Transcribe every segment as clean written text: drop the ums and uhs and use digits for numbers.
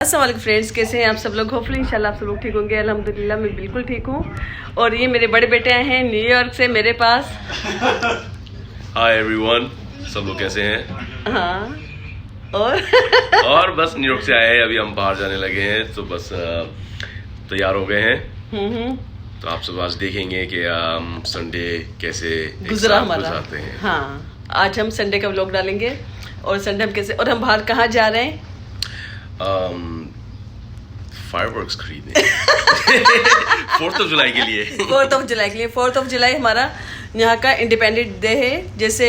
अस्सलाम वालेकुम फ्रेंड्स, कैसे हैं आप सब लोग। होपफुली इंशाल्लाह आप सब लोग ठीक होंगे। अल्हम्दुलिल्लाह मैं बिल्कुल ठीक हूँ। और ये मेरे बड़े बेटे आए हैं न्यूयॉर्क से मेरे पास। हाय एवरीवन, सब लोग कैसे हैं। हाँ और बस न्यूयॉर्क से आए हैं, अभी हम बाहर जाने लगे हैं तो बस तैयार हो गए हैं। तो आप सब आज देखेंगे कि संडे कैसे गुजरा हमारा। गुजारते हैं। हाँ, आज हम संडे का व्लॉग डालेंगे और संडे हम कैसे, और हम बाहर कहाँ जा रहे हैं। फायरवर्क्स खरीदने 4th ऑफ जुलाई के लिए। 4th ऑफ जुलाई के लिए। 4th ऑफ जुलाई हमारा यहाँ का इंडिपेंडेंट डे है। जैसे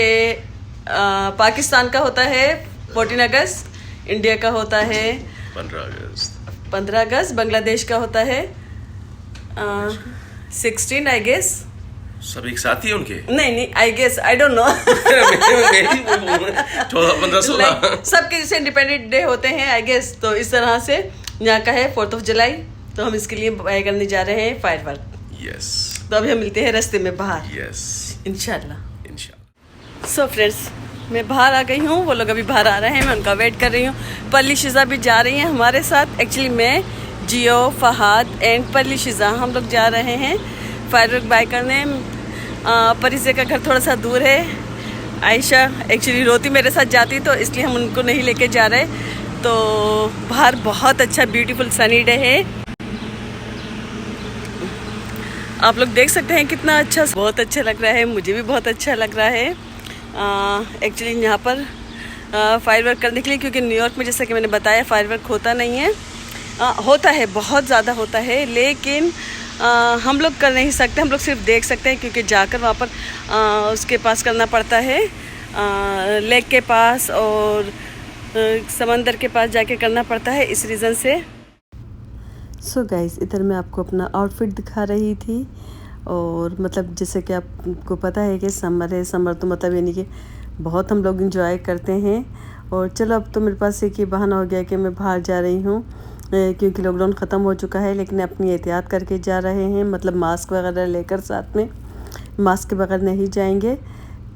पाकिस्तान का होता है 14 अगस्त, इंडिया का होता है 15 अगस्त, बांग्लादेश का होता है 16 आई गेस। सब एक साथ ही उनके नहीं I guess, I don't know. 14, 15, 16 सबके जैसे इंडिपेंडेंट डे होते हैं आई गेस। तो इस तरह से यहाँ का है 4th ऑफ जुलाई। तो हम इसके लिए बाय करने जा रहे हैं फायरवर्क। यस। तो अभी हम मिलते हैं रास्ते में बाहर। यस, इंशाल्लाह। सो फ्रेंड्स, मैं बाहर आ गई हूँ, वो लोग अभी बाहर आ रहे हैं, मैं उनका वेट कर रही हूँ। परली शिजा भी जा रही हैं हमारे साथ। एक्चुअली मैं, जियो, फहाद एंड परली शिजा हम लोग जा रहे हैं फायरवर्क बाय करने। परिसे का घर थोड़ा सा दूर है। आयशा एक्चुअली रोती मेरे साथ जाती, तो इसलिए हम उनको नहीं लेके जा रहे। तो बाहर बहुत अच्छा ब्यूटीफुल सनी डे है। आप लोग देख सकते हैं कितना अच्छा, बहुत अच्छा लग रहा है। मुझे भी बहुत अच्छा लग रहा है एक्चुअली यहाँ पर फायरवर्क करने के लिए, क्योंकि न्यूयॉर्क में जैसा कि मैंने बताया फायरवर्क होता नहीं है। होता है, बहुत ज़्यादा होता है, लेकिन हम लोग कर नहीं सकते। हम लोग सिर्फ देख सकते हैं, क्योंकि जाकर वहाँ पर उसके पास करना पड़ता है, लेक के पास और समंदर के पास जाके करना पड़ता है, इस रीज़न से। सो गाइस, इधर मैं आपको अपना आउटफिट दिखा रही थी। और मतलब जैसे कि आपको पता है कि समर है। समर तो मतलब यानी कि बहुत हम लोग इंजॉय करते हैं। और चलो, अब तो मेरे पास एक ही बहाना हो गया कि मैं बाहर जा रही हूँ, क्योंकि लॉकडाउन ख़त्म हो चुका है। लेकिन अपनी एहतियात करके जा रहे हैं, मतलब मास्क वगैरह लेकर साथ में, मास्क के बगैर नहीं जाएंगे।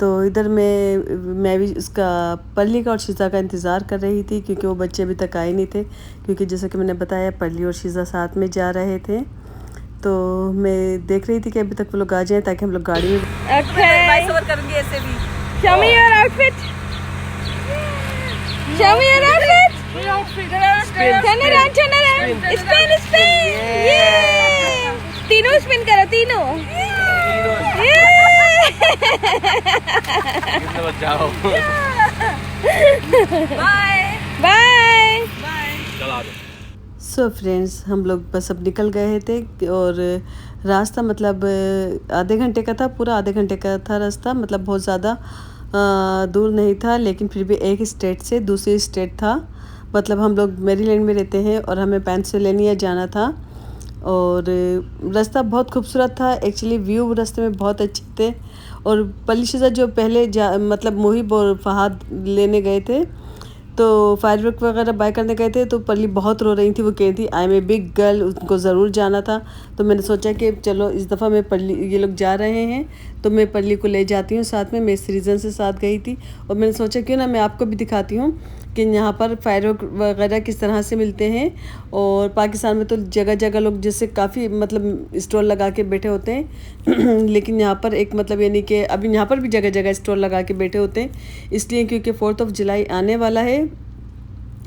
तो इधर मैं भी उसका परली का और शीज़ा का इंतज़ार कर रही थी, क्योंकि वो बच्चे अभी तक आए नहीं थे। क्योंकि जैसे कि मैंने बताया, परली और शीज़ा साथ में जा रहे थे। तो मैं देख रही थी कि अभी तक वो लोग आ जाएं, ताकि हम लोग गाड़ी में करेंगे। ऐसे भी Show me your outfit. Show me your outfit. Turn around, turn around. Spin, spin. Yeah. तीनों spin करो, तीनों. जाओ। Bye. Bye. सो फ्रेंड्स, हम लोग बस अब निकल गए थे। और रास्ता मतलब आधे घंटे का था, पूरा आधे घंटे का था रास्ता। मतलब बहुत ज़्यादा दूर नहीं था, लेकिन फिर भी एक स्टेट से दूसरी स्टेट था। मतलब हम लोग मैरीलैंड में रहते हैं और हमें पेंसिल्वेनिया जाना था। और रास्ता बहुत खूबसूरत था। एक्चुअली व्यू रास्ते में बहुत अच्छे थे। और परली शिजा जो पहले मतलब मोहिब और फहाद लेने गए थे, तो फायरवर्क वगैरह बाय करने गए थे, तो परली बहुत रो रही थी। वो कह रही थी I am a big girl, उनको ज़रूर जाना था। तो मैंने सोचा कि चलो इस दफ़ा मैं परली, ये लोग जा रहे हैं तो मैं परली को ले जाती हूँ साथ में। मैं इस रीज़न से साथ गई थी। और मैंने सोचा क्यों ना मैं आपको भी दिखाती हूँ कि यहाँ पर फायरवर्क वगैरह किस तरह से मिलते हैं। और पाकिस्तान में तो जगह जगह लोग जैसे काफ़ी मतलब स्टॉल लगा के बैठे होते हैं। लेकिन यहाँ पर एक मतलब यानी कि अभी यहाँ पर भी जगह जगह स्टॉल लगा के बैठे होते हैं, इसलिए क्योंकि 4th ऑफ जुलाई आने वाला है।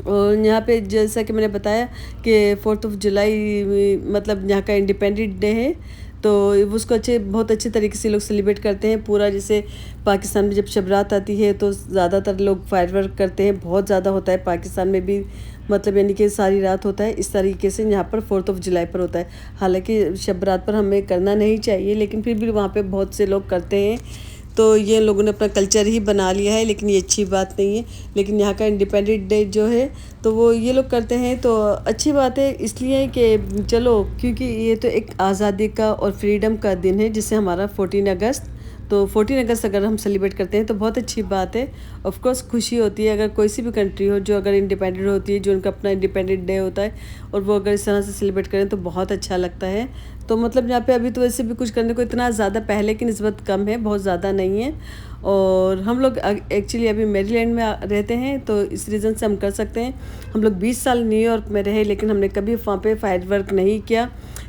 और यहाँ पे जैसा कि मैंने बताया कि 4th ऑफ जुलाई मतलब यहाँ का इंडिपेंडेंट डे है। तो उसको बहुत अच्छे तरीके से लोग सेलिब्रेट करते हैं पूरा। जैसे पाकिस्तान में जब शब रात आती है तो ज़्यादातर लोग फायरवर्क करते हैं, बहुत ज़्यादा होता है पाकिस्तान में भी। मतलब यानी कि सारी रात होता है। इस तरीके से यहाँ पर 4th ऑफ जुलाई पर होता है। हालांकि शब रात पर हमें करना नहीं चाहिए, लेकिन फिर भी वहाँ पे बहुत से लोग करते हैं। तो ये लोगों ने अपना कल्चर ही बना लिया है, लेकिन ये अच्छी बात नहीं है। लेकिन यहाँ का इंडिपेंडेंट डे जो है तो वो ये लोग करते हैं, तो अच्छी बात है। इसलिए कि चलो, क्योंकि ये तो एक आज़ादी का और फ्रीडम का दिन है, जिससे हमारा 14 अगस्त। तो 14 अगस्त अगर हम सेलिब्रेट करते हैं तो बहुत अच्छी बात है। ऑफ कोर्स खुशी होती है अगर कोई सी भी कंट्री हो जो अगर इंडिपेंडेंट होती है, जो उनका अपना इंडिपेंडेंट डे होता है, और वो अगर इस तरह से सेलिब्रेट करें तो बहुत अच्छा लगता है। तो मतलब यहाँ पे अभी तो वैसे भी कुछ करने को इतना ज़्यादा पहले की निस्बत कम है, बहुत ज़्यादा नहीं है। और हम लोग एक्चुअली अभी मैरीलैंड में रहते हैं, तो इस रीज़न से हम कर सकते हैं। हम लोग 20 साल न्यूयॉर्क में रहे, लेकिन हमने कभी वहाँ पे फायरवर्क नहीं किया,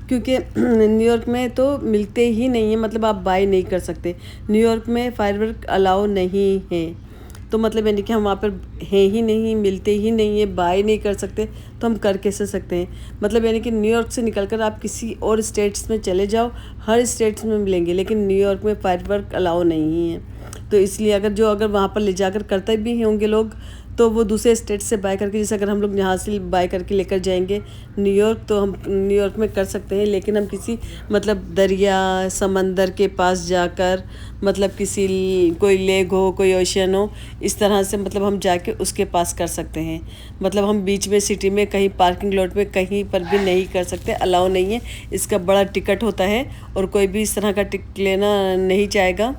क्योंकि न्यूयॉर्क में तो मिलते ही नहीं है, मतलब आप बाय नहीं कर सकते। न्यूयॉर्क में फायरवर्क अलाउ नहीं है, तो मतलब यानी कि हम वहाँ पर हैं ही नहीं, मिलते ही नहीं है, बाय नहीं कर सकते, तो हम कर कैसे सकते हैं। मतलब यानी कि न्यूयॉर्क से निकलकर आप किसी और स्टेट्स में चले जाओ, हर स्टेट्स में मिलेंगे, लेकिन न्यूयॉर्क में फायरवर्क अलाउ नहीं है। तो इसलिए अगर वहाँ पर ले जाकर करते भी होंगे लोग, तो वो दूसरे स्टेट से बाय करके, जैसे अगर हम लोग यहाँ से बाय करके लेकर जाएंगे न्यूयॉर्क, तो हम न्यूयॉर्क में कर सकते हैं। लेकिन हम किसी मतलब दरिया समंदर के पास जाकर, मतलब किसी कोई लेक हो, कोई ओशन हो, इस तरह से मतलब हम जाके उसके पास कर सकते हैं। मतलब हम बीच में सिटी में कहीं पार्किंग लॉट में कहीं पर भी नहीं कर सकते, अलाउ नहीं है। इसका बड़ा टिकट होता है और कोई भी इस तरह का टिकट लेना नहीं चाहेगा,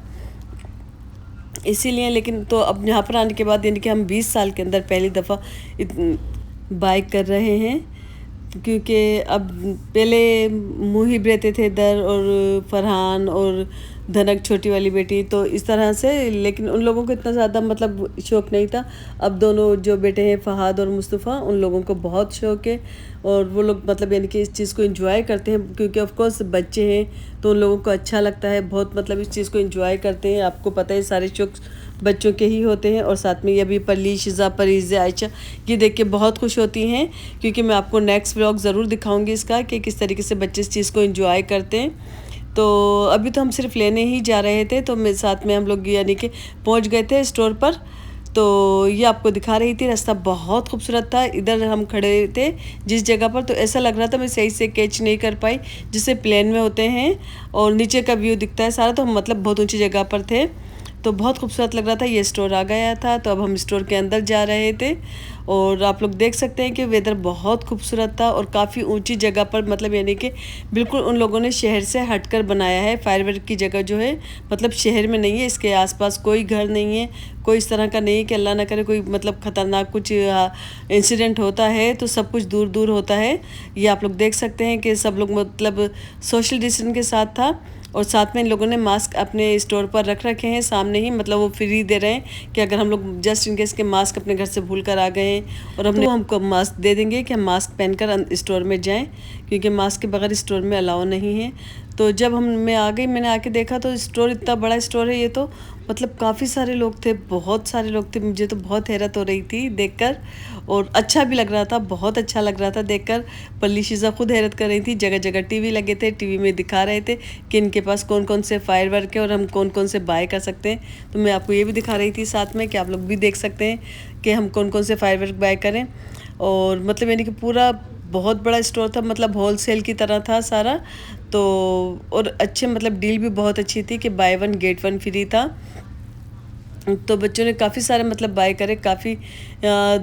इसीलिए। लेकिन तो अब यहाँ पर आने के बाद यानी कि हम 20 साल के अंदर पहली दफ़ा बाइक कर रहे हैं, क्योंकि अब पहले मुहिब रहते थे इधर, और फरहान और धनक छोटी वाली बेटी, तो इस तरह से। लेकिन उन लोगों को इतना ज़्यादा मतलब शौक़ नहीं था। अब दोनों जो बेटे हैं फ़हाद और मुस्तफ़ा, उन लोगों को बहुत शौक़ है, और वो लोग मतलब यानी कि इस चीज़ को एंजॉय करते हैं, क्योंकि ऑफ कोर्स बच्चे हैं तो उन लोगों को अच्छा लगता है बहुत, मतलब इस चीज़ को एंजॉय करते हैं। आपको पता है सारे शौक़ बच्चों के ही होते हैं। और साथ में ये अभी पल्ली, शिज़ा, परीज़, आयशा, ये देख के बहुत खुश होती हैं, क्योंकि मैं आपको नेक्स्ट व्लॉग ज़रूर दिखाऊंगी इसका कि किस तरीके से बच्चे इस चीज़ को एंजॉय करते हैं। तो अभी तो हम सिर्फ लेने ही जा रहे थे, तो मेरे साथ में हम लोग यानी कि पहुंच गए थे स्टोर पर। तो ये आपको दिखा रही थी, रास्ता बहुत खूबसूरत था। इधर हम खड़े थे जिस जगह पर, तो ऐसा लग रहा था मैं सही से कैच नहीं कर पाई, जिससे प्लेन में होते हैं और नीचे का व्यू दिखता है सारा। तो हम मतलब बहुत ऊंची जगह पर थे, तो बहुत खूबसूरत लग रहा था। ये स्टोर आ गया था, तो अब हम स्टोर के अंदर जा रहे थे। और आप लोग देख सकते हैं कि वेदर बहुत खूबसूरत था, और काफ़ी ऊंची जगह पर, मतलब यानी कि बिल्कुल उन लोगों ने शहर से हटकर बनाया है। फायरवर्क की जगह जो है मतलब शहर में नहीं है, इसके आसपास कोई घर नहीं है, कोई इस तरह का नहीं है कि अल्लाह ना करे कोई मतलब ख़तरनाक कुछ इंसिडेंट होता है, तो सब कुछ दूर दूर होता है। ये आप लोग देख सकते हैं कि सब लोग मतलब सोशल डिस्टेंस के साथ था, और साथ में इन लोगों ने मास्क अपने स्टोर पर रख रखे हैं सामने ही, मतलब वो फ्री दे रहे हैं कि अगर हम लोग जस्ट इन केस के मास्क अपने घर से भूल कर आ गए हैं, और हमने हमको मास्क दे देंगे कि हम मास्क पहनकर स्टोर में जाएं, क्योंकि मास्क के बगैर स्टोर में अलाउ नहीं है। तो जब मैं आ गई, मैंने आके देखा तो स्टोर इतना बड़ा स्टोर है ये, तो मतलब काफ़ी सारे लोग थे, बहुत सारे लोग थे। मुझे तो बहुत हैरत हो रही थी देखकर, और अच्छा भी लग रहा था, बहुत अच्छा लग रहा था देखकर। पल्ली शीज़ा खुद हैरत कर रही थी। जगह जगह टीवी लगे थे, टीवी में दिखा रहे थे कि इनके पास कौन कौन से फायरवर्क है और हम कौन कौन से बाय कर सकते हैं। तो मैं आपको ये भी दिखा रही थी साथ में कि आप लोग भी देख सकते हैं कि हम कौन कौन से फायरवर्क बाय करें। और मतलब यानी कि पूरा बहुत बड़ा स्टोर था, मतलब होल सेल की तरह था सारा। तो और अच्छे मतलब डील भी बहुत अच्छी थी कि बाय 1 गेट 1 फ्री था। तो बच्चों ने काफ़ी सारे मतलब बाय करे, काफ़ी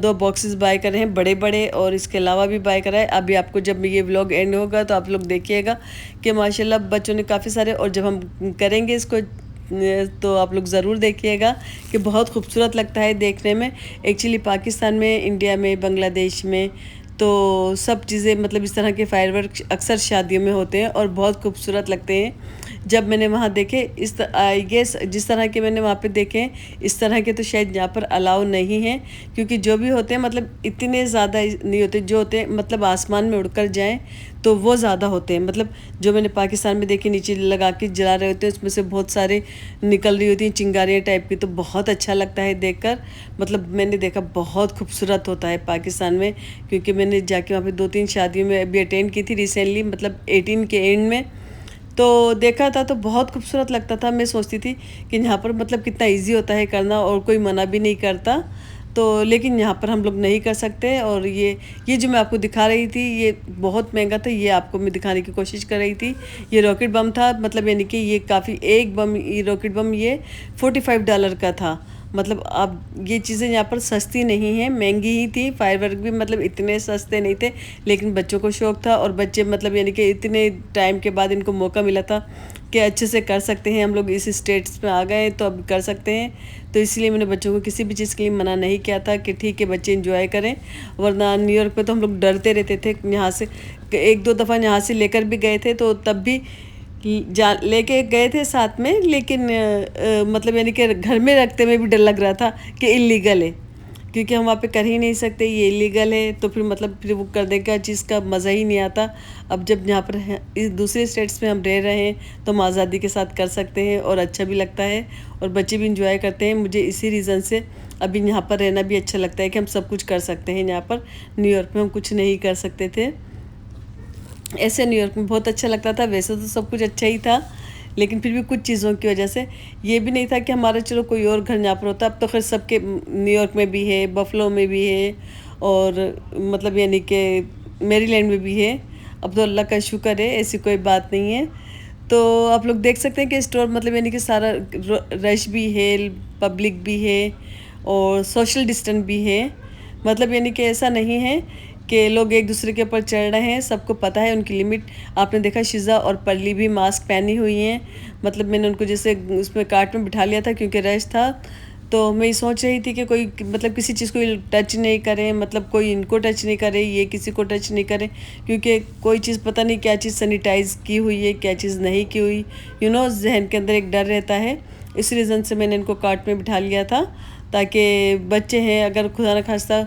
2 बॉक्सेस बाय करे हैं बड़े बड़े, और इसके अलावा भी बाय करा है। अभी आपको जब ये व्लॉग एंड होगा तो आप लोग देखिएगा कि माशाल्लाह बच्चों ने काफ़ी सारे, और जब हम करेंगे इसको तो आप लोग ज़रूर देखिएगा कि बहुत खूबसूरत लगता है देखने में। एक्चुअली पाकिस्तान में, इंडिया में, बांग्लादेश में तो सब चीज़ें मतलब इस तरह के फायरवर्क अक्सर शादियों में होते हैं और बहुत खूबसूरत लगते हैं। जब मैंने वहाँ देखे इस आई गेस जिस तरह के मैंने वहाँ पे देखे, इस तरह के तो शायद यहाँ पर अलाउ नहीं है, क्योंकि जो भी होते हैं मतलब इतने ज़्यादा नहीं होते। जो होते हैं मतलब आसमान में उड़कर जाएं तो वो ज़्यादा होते हैं। मतलब जो मैंने पाकिस्तान में देखे नीचे लगा के जला रहे होते हैं, उसमें से बहुत सारे निकल रही होती हैं चिंगारियाँ टाइप की, तो बहुत अच्छा लगता है देखकर। मतलब मैंने देखा बहुत खूबसूरत होता है पाकिस्तान में, क्योंकि मैंने जाके वहाँ पे 2-3 शादियों में अभी अटेंड की थी रिसेंटली, मतलब 18 के एंड में, तो देखा था तो बहुत खूबसूरत लगता था। मैं सोचती थी कि यहाँ पर मतलब कितना इजी होता है करना और कोई मना भी नहीं करता, तो लेकिन यहाँ पर हम लोग नहीं कर सकते। और ये जो मैं आपको दिखा रही थी ये बहुत महंगा था, ये आपको मैं दिखाने की कोशिश कर रही थी। ये रॉकेट बम था, मतलब यानी कि ये काफ़ी एक बम, ये रॉकेट बम ये $45 का था। मतलब अब ये चीज़ें यहाँ पर सस्ती नहीं हैं, महंगी ही थी। फायरवर्क भी मतलब इतने सस्ते नहीं थे, लेकिन बच्चों को शौक़ था और बच्चे मतलब यानी कि इतने टाइम के बाद इनको मौका मिला था कि अच्छे से कर सकते हैं। हम लोग इस स्टेट्स में आ गए हैं तो अब कर सकते हैं, तो इसलिए मैंने बच्चों को किसी भी चीज़ के लिए मना नहीं किया था कि ठीक है बच्चे एंजॉय करें। वरना न्यूयॉर्क में तो हम लोग डरते रहते थे। यहाँ से 1-2 दफ़ा यहाँ से लेकर भी गए थे, तो तब भी लेके गए थे साथ में, लेकिन मतलब यानी कि घर में रखते में भी डर लग रहा था कि इलीगल है, क्योंकि हम वहाँ पे कर ही नहीं सकते, ये इलीगल है। तो फिर मतलब फिर वो करने का चीज़ का मज़ा ही नहीं आता। अब जब यहाँ पर इस दूसरे स्टेट्स में हम रह रहे हैं तो हम आज़ादी के साथ कर सकते हैं और अच्छा भी लगता है और बच्चे भी इंजॉय करते हैं। मुझे इसी रीज़न से अभी यहाँ पर रहना भी अच्छा लगता है कि हम सब कुछ कर सकते हैं। यहाँ पर न्यूयॉर्क में हम कुछ नहीं कर सकते थे। ऐसे न्यूयॉर्क में बहुत अच्छा लगता था, वैसे तो सब कुछ अच्छा ही था, लेकिन फिर भी कुछ चीज़ों की वजह से ये भी नहीं था कि हमारा चलो कोई और घर यहाँ पर होता। अब तो खैर सबके न्यूयॉर्क में भी है, बफलो में भी है, और मतलब यानी कि मैरीलैंड में भी है। अब तो अल्लाह का शुक्र है, ऐसी कोई बात नहीं है। तो आप लोग देख सकते हैं कि स्टोर मतलब यानी कि सारा रश भी है, पब्लिक भी है और सोशल डिस्टेंस भी है। मतलब यानी कि ऐसा नहीं है कि लोग एक दूसरे के ऊपर चढ़ रहे हैं, सबको पता है उनकी लिमिट। आपने देखा शिज़ा और पर्ली भी मास्क पहनी हुई हैं। मतलब मैंने उनको जैसे उसमें कार्ट में बिठा लिया था क्योंकि रश था, तो मैं ये सोच रही थी कि कोई मतलब किसी चीज़ को टच नहीं करें, मतलब कोई इनको टच नहीं करे, ये किसी को टच नहीं करे, क्योंकि कोई चीज़ पता नहीं क्या चीज़ सैनिटाइज़ की हुई है, क्या चीज़ नहीं की हुई, जहन के अंदर एक डर रहता है। इस रीज़न से मैंने इनको कार्ट में बिठा लिया था, ताकि बच्चे हैं, अगर खुदा न खास्ता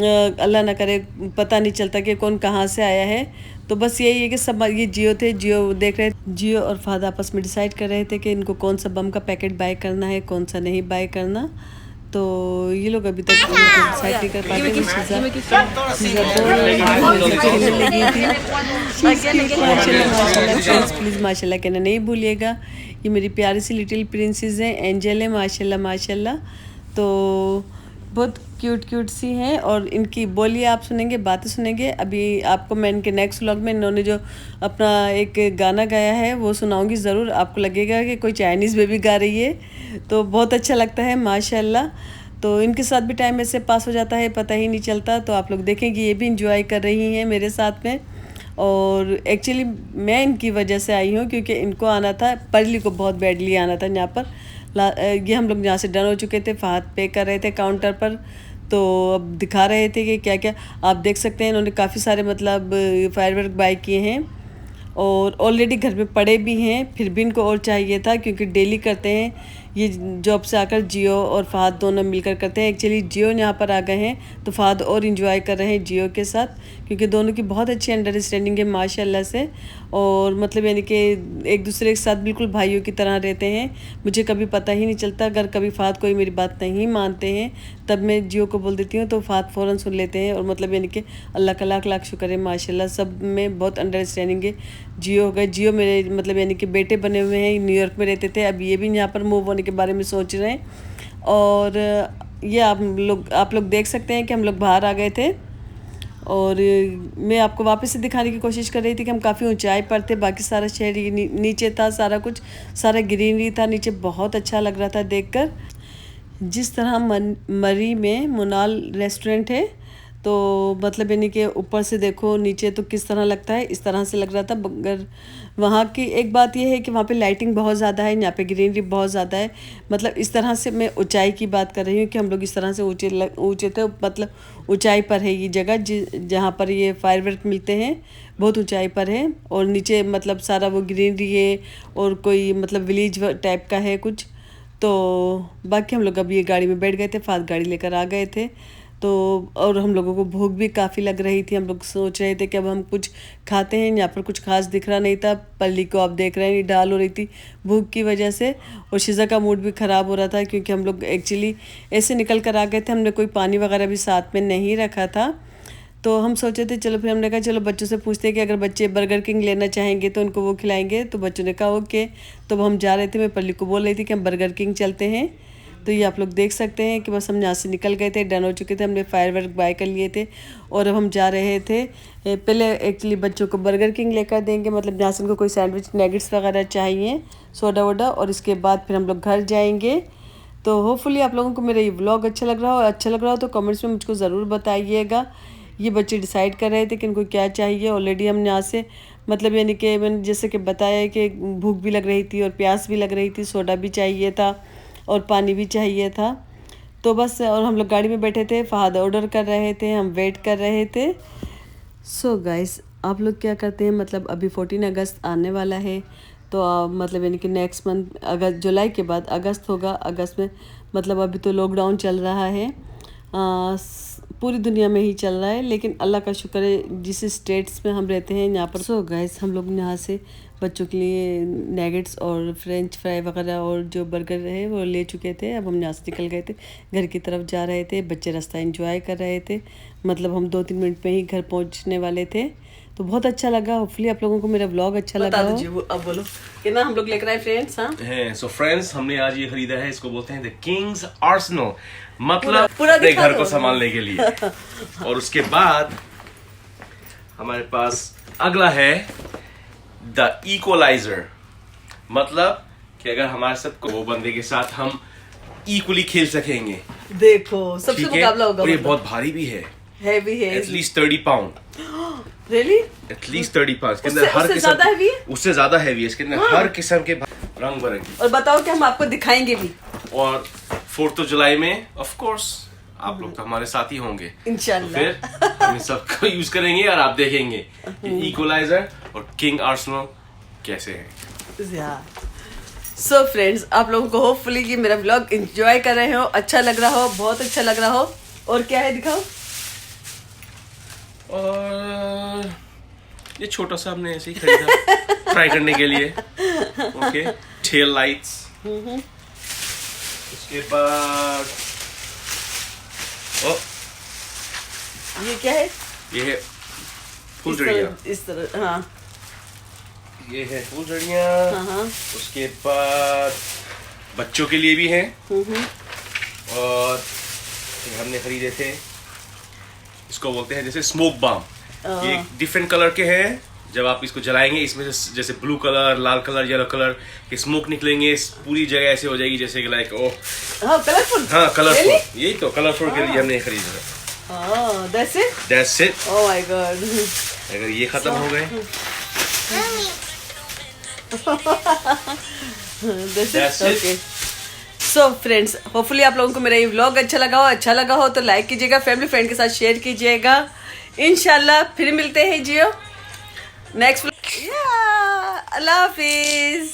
अल्लाह ना करे पता नहीं चलता कि कौन कहाँ से आया है। तो बस यही है कि सब ये जियो थे, जियो देख रहे थे। जियो और फाद आपस में डिसाइड कर रहे थे कि इनको कौन सा बम का पैकेट बाय करना है, कौन सा नहीं बाय करना। तो ये लोग अभी तक डिसाइड नहीं कर पाते। प्लीज़ माशाल्लाह कहना नहीं भूलिएगा। ये मेरी प्यारी सी लिटिल प्रिंसेस हैं, एंजल है, माशाल्लाह माशाल्लाह। तो बहुत क्यूट सी हैं और इनकी बोलिए आप सुनेंगे, बातें सुनेंगे। अभी आपको मैं इनके नेक्स्ट व्लॉग में इन्होंने जो अपना एक गाना गाया है वो सुनाऊंगी ज़रूर। आपको लगेगा कि कोई चाइनीज़ बेबी गा रही है, तो बहुत अच्छा लगता है माशाल्लाह। तो इनके साथ भी टाइम ऐसे पास हो जाता है, पता ही नहीं चलता। तो आप लोग देखेंगे ये भी इंजॉय कर रही हैं मेरे साथ में। और एक्चुअली मैं इनकी वजह से आई हूँ, क्योंकि इनको आना था, पर्ली को बहुत बैडली आना था यहाँ पर। ये हम लोग यहाँ से डन हो चुके थे, फाहद पे कर रहे थे काउंटर पर। तो अब दिखा रहे थे कि क्या क्या आप देख सकते हैं। इन्होंने काफ़ी सारे मतलब फायरवर्क बाय किए हैं और ऑलरेडी घर में पड़े भी हैं, फिर भी इनको और चाहिए था, क्योंकि डेली करते हैं ये जॉब से आकर। जियो और फाहद दोनों मिलकर करते हैं। एक्चुअली जियो यहाँ पर आ गए हैं तो फाहद और इन्जॉय कर रहे हैं जियो के साथ, क्योंकि दोनों की बहुत अच्छी अंडरस्टैंडिंग है माशाल्लाह से। और मतलब यानी कि एक दूसरे के साथ बिल्कुल भाइयों की तरह रहते हैं। मुझे कभी पता ही नहीं चलता, अगर कभी फाहद कोई मेरी बात नहीं मानते हैं तब मैं जियो को बोल देती हूँ तो फाहद फ़ौरन सुन लेते हैं। और मतलब यानी कि अल्लाह का लाख लाख शुक्र है माशाल्लाह, सब में बहुत अंडरस्टैंडिंग है। जियो हो गए, जियो मेरे मतलब यानी कि बेटे बने हुए हैं, न्यूयॉर्क में रहते थे, अब ये भी यहाँ पर मूव होने के बारे में सोच रहे हैं। और ये आप लोग देख सकते हैं कि हम लोग बाहर आ गए थे और मैं आपको वापस से दिखाने की कोशिश कर रही थी कि हम काफ़ी ऊंचाई पर थे। बाकी सारा शहर नीचे था, सारा कुछ सारा ग्रीनरी था नीचे, बहुत अच्छा लग रहा था देखकर। जिस तरह मरी में मोनाल रेस्टोरेंट है, तो मतलब यानी कि ऊपर से देखो नीचे तो किस तरह लगता है, इस तरह से लग रहा था। मगर वहाँ की एक बात यह है कि वहाँ पे लाइटिंग बहुत ज़्यादा है, यहाँ पे ग्रीनरी बहुत ज़्यादा है। मतलब इस तरह से मैं ऊंचाई की बात कर रही हूँ कि हम लोग इस तरह से ऊंचे थे, मतलब ऊंचाई पर है ये जगह जहाँ पर ये फायरवर्क मिलते हैं, बहुत ऊंचाई पर है। और नीचे मतलब सारा वो ग्रीनरी है और कोई मतलब विलेज टाइप का है कुछ। तो बाकी हम लोग अब ये गाड़ी में बैठ गए थे, फास्ट गाड़ी लेकर आ गए थे। तो और हम लोगों को भूख भी काफ़ी लग रही थी। हम लोग सोच रहे थे कि अब हम कुछ खाते हैं, यहाँ पर कुछ खास दिख रहा नहीं था। पल्ली को आप देख रहे हैं डाल हो रही थी भूख की वजह से, और शिज़ा का मूड भी ख़राब हो रहा था, क्योंकि हम लोग एक्चुअली ऐसे निकल कर आ गए थे, हमने कोई पानी वगैरह भी साथ में नहीं रखा था। तो हम सोचे थे चलो, फिर हमने कहा चलो बच्चों से पूछते हैं कि अगर बच्चे बर्गर किंग लेना चाहेंगे तो उनको वो खिलाएंगे। तो बच्चों ने कहा ओके। तो हम जा रहे थे, मैं पल्ली को बोल रही थी कि हम बर्गर किंग चलते हैं। तो ये आप लोग देख सकते हैं कि बस हम यहाँ से निकल गए थे, डन हो चुके थे, हमने फायरवर्क बाय कर लिए थे और अब हम जा रहे थे। पहले एक्चुअली बच्चों को बर्गर किंग लेकर देंगे, मतलब जहाँ से उनको कोई सैंडविच नगेट्स वगैरह चाहिए, सोडा वोडा, और इसके बाद फिर हम लोग घर जाएंगे। तो होपफुली आप लोगों को मेरा ये व्लॉग अच्छा लग रहा हो, तो कमेंट्स में मुझको ज़रूर बताइएगा। ये बच्चे डिसाइड कर रहे थे कि इनको क्या चाहिए। ऑलरेडी हमने यहाँ से मतलब यानी कि मैंने जैसे कि बताया कि भूख भी लग रही थी और प्यास भी लग रही थी, सोडा भी चाहिए था और पानी भी चाहिए था। तो बस और हम लोग गाड़ी में बैठे थे, फहद ऑर्डर कर रहे थे, हम वेट कर रहे थे। सो गाइस, आप लोग क्या करते हैं, मतलब अभी 14 अगस्त आने वाला है, तो मतलब यानी कि नेक्स्ट मंथ अगस्त, जुलाई के बाद अगस्त होगा। अगस्त में मतलब अभी तो लॉकडाउन चल रहा है, पूरी दुनिया में ही चल रहा है, लेकिन अल्लाह का शुक्र है जिस स्टेट्स में हम रहते हैं यहाँ पर। सो गाइस, हम लोग यहाँ से बच्चों के लिए नैगेट्स और फ्रेंच फ्राई वगैरह और जो बर्गर है वो ले चुके थे। अब हम यहाँ से निकल गए थे, घर की तरफ जा रहे थे। बच्चे रास्ता एंजॉय कर रहे थे, मतलब हम 2-3 मिनट में ही घर पहुँचने वाले थे। तो बहुत अच्छा लगा। होपफुली आप लोगों को मेरा व्लॉग अच्छा लगा हो। अब बोलो कि ना हम लोग लेकर आए फ्रेंड्स। हाँ हैं, सो फ्रेंड्स, हमने आज ये खरीदा है, इसको बोलते हैं द किंग्स आर्सेनल, मतलब अपने घर को संभालने के लिए। और उसके बाद हमारे पास अगला है द इक्वलाइजर, मतलब कि अगर हमारे साथ वो बंदे के साथ हम इक्वली खेल सकेंगे। देखो सबसे मुकाबला होगा। और ये बहुत भारी भी है, हैवी है, at least 30 pound. Really? At least 30 pound. इसके अंदर हर किस्म, उससे ज्यादा हैवी है। इसके अंदर हर किस्म के रंग बिरंगे। और बताओ कि हम आपको दिखाएंगे भी। और 4 जुलाई में ऑफ कोर्स आप लोग तो हमारे साथ ही होंगे इंशाल्लाह। तो फिर हम सबको यूज करेंगे और आप देखेंगे कि इक्वलाइजर और किंग आर्सेनल कैसे है। सो फ्रेंड्स, आप लोगों को होपफुली कि मेरा व्लॉग एंजॉय कर रहे हो, अच्छा लग रहा हो, बहुत अच्छा लग रहा हो। और क्या है दिखाओ। और ये छोटा सा हमने ऐसे ही खरीदा ट्राई करने के लिए। Okay, tail lights. उसके बाद ये क्या है? ये है फुलझड़ियाँ। इस तरह हाँ, ये है फुलझड़ियाँ। हाँ। उसके बाद बच्चों के लिए भी है। और ये हमने खरीदे थे, इसको बोलते हैं जैसे स्मोक बम। ये डिफरेंट कलर के हैं। जब आप इसको जलाएंगे, इसमें से जैसे ब्लू कलर, लाल कलर, येलो कलर के स्मोक निकलेंगे। पूरी जगह ऐसे हो जाएगी जैसे कि लाइक कलरफुल। हाँ, कलरफुल। यही तो कलरफुल के लिए हमने खरीदा है। That's it. Oh my God. अगर ये खत्म हो गए, That's it. Okay. So friends, hopefully आप लोगों को मेरा ये व्लॉग अच्छा लगा हो तो लाइक कीजिएगा, फैमिली फ्रेंड के साथ शेयर कीजिएगा। इंशाल्लाह फिर मिलते हैं जियो नेक्स्ट। अल्लाह हाफिज।